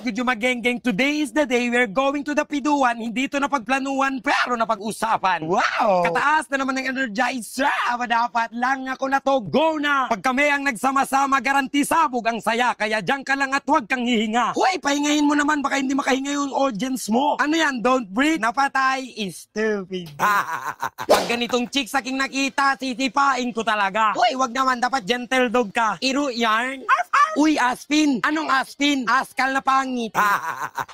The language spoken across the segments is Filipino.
good yung maggenggeng? Today is the day we're going to the Piduan. Hindi ito napagplanuhan pero napag-usapan. Wow! Kataas na naman ng energizer. Dapat lang ako na to. Go na! Pag kami ang nagsama-sama, garanti sabog ang saya. Kaya diyan ka lang at huwag kang hihinga. Hoy, pahingahin mo naman. Baka hindi makahinga yung audience mo. Ano yan? Don't breathe. Napatay. Stupid. Pag ganitong chicks aking nakita, sisipain ko talaga. Hoy, wag naman. Dapat gentle dog ka. Iro yarn. Uy, Aspin. Anong Aspin? Askal na pangit.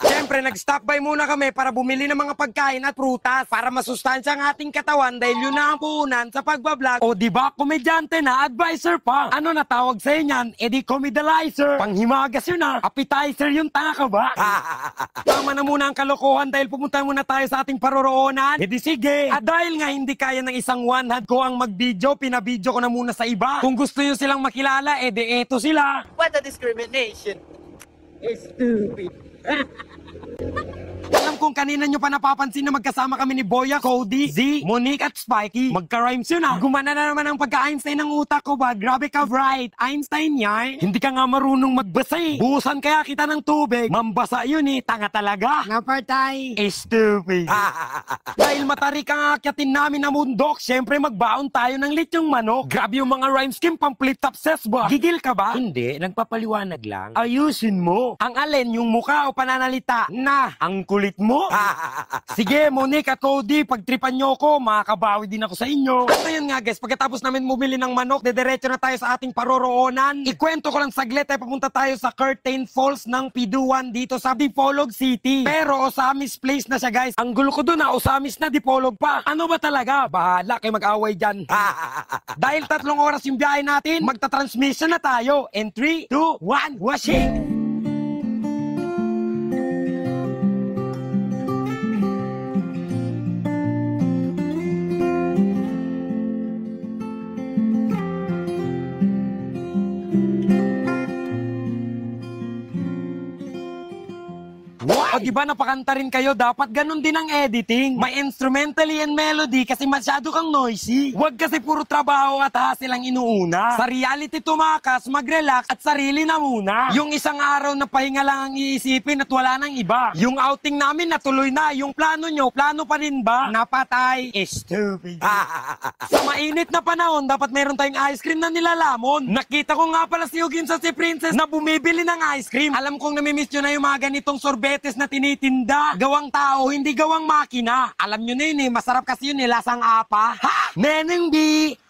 Siyempre, nag-stop by muna kami para bumili ng mga pagkain at prutas para masustansya ang ating katawan dahil yun na ang puhunan sa pagbablog. O diba, komedyante na, advisor pa. Ano na tawag sa inyan? E di comedalizer. Panghimagas yun na. Appetizer yung tanga ka ba? Tama na muna ang kalokohan dahil pumunta muna tayo sa ating paroroonan. E di sige. At dahil nga hindi kaya ng isang one hand ko ang mag-video, pinabidyo ko na muna sa iba. Kung gusto nyo silang makilala, e di eto sila. What a discrimination. It's stupid. Alam kong kanina nyo pa napapansin na magkasama kami ni Boya, Cody, Z, Monique at Spikey. Magka-rhymes yun ah. Gumana na naman ang pagka-Einstein ng utak ko ba? Grabe ka, bright. Einstein yan. Hindi ka nga marunong magbasa eh. Buhusan kaya kita ng tubig. Mambasa yun eh. Tanga talaga. Napartay. Stupid. Dahil matarik ang akyatin namin na mundok, syempre magbaon tayo ng lityong manok. Grabe yung mga rhyme scheme, pang-flip-top ses ba? Gigil ka ba? Hindi, nagpapaliwanag lang. Ayusin mo. Ang alin, yung mukha o pananalita na ang kulit mo? Sige, Monique at Cody, pagtripan nyo ko, makakabawi din ako sa inyo. At ayun nga guys, pagkatapos namin bumili ng manok, dediretso na tayo sa ating paroroonan. Ikwento ko lang saglit ay papunta tayo sa Curtain Falls ng Piduan dito sa Dipolog City. Pero Osamis Place na siya guys. Ang gulo ko dun na Osamis na Dipolog pa. Ano ba talaga? Bahala kayo mag-away dyan. Dahil 3 oras yung biyahe natin, magta-transmission na tayo. And 3, 2, 1, washing! O diba napakanta rin kayo, dapat ganun din ang editing. May instrumentally and melody kasi masyado kang noisy. Huwag kasi puro trabaho at hassle ang inuuna. Sa reality tumakas, mag-relax at sarili na muna. Yung isang araw na pahinga lang ang iisipin at wala nang iba. Yung outing namin natuloy na, yung plano nyo, plano pa rin ba? Napatay. Stupid. Sa mainit na panahon, dapat meron tayong ice cream na nilalamon. Nakita ko nga pala si Hugin sa si Princess na bumibili ng ice cream. Alam kong namimiss nyo na yung mga ganitong sorbetes na tinitinda. Gawang tao, hindi gawang makina. Alam nyo na yun eh, masarap kasi yun eh, lasang apa. Ha! Neneng B,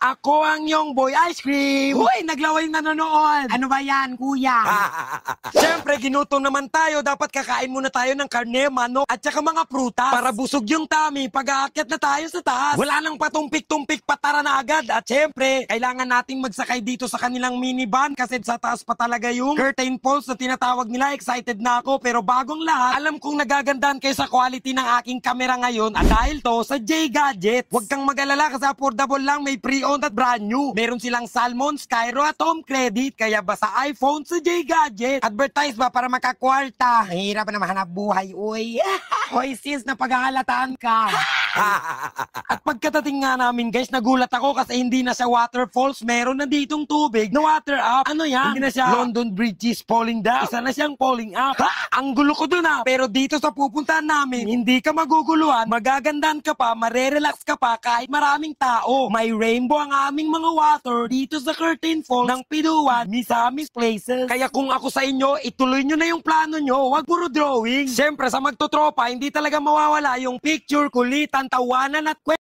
ako ang yung boy ice cream. Uy, naglaway na nanonood. Ano ba yan, kuya? Siyempre, ginutom naman tayo. Dapat kakain muna tayo ng karne, manok, at saka mga prutas. Para busog yung tummy, pag-aakyat na tayo sa taas. Wala nang patumpik-tumpik, patara na agad. At siyempre, kailangan nating magsakay dito sa kanilang minivan kasi sa taas pa talaga yung Curtain Falls na tinatawag nila. Excited na ako, pero bagong lahat, alam kong nagagandahan kayo sa quality ng aking camera ngayon at dahil to sa J Gadgets. Huwag kang mag-alala kasi affordable lang, may pre-owned at brand new. Meron silang Salmon, Skyro at Home Credit kaya basta iPhone sa J Gadgets. Advertise ba para makakwarta? Hirap na mahanap buhay, uy. Hoy sis, napag-aalataan ka. At pagkatating nga namin guys, nagulat ako kasi hindi na siya waterfalls, meron na ditong tubig na water up. Ano yan? Hindi na siya London Bridge is falling down. Isa na siyang falling up. Ang gulo ko dun ah. Pero dito sa pupuntahan namin, hindi ka maguguluhan, magagandahan ka pa, marerelax ka pa kahit maraming tao. May rainbow ang aming mga water dito sa Curtain Falls ng Piduan, Misamis Places. Kaya kung ako sa inyo, ituloy nyo na yung plano nyo, wag puro drawing. Siyempre sa magtotropa, hindi talaga mawawala yung picture, kulitan, tawanan at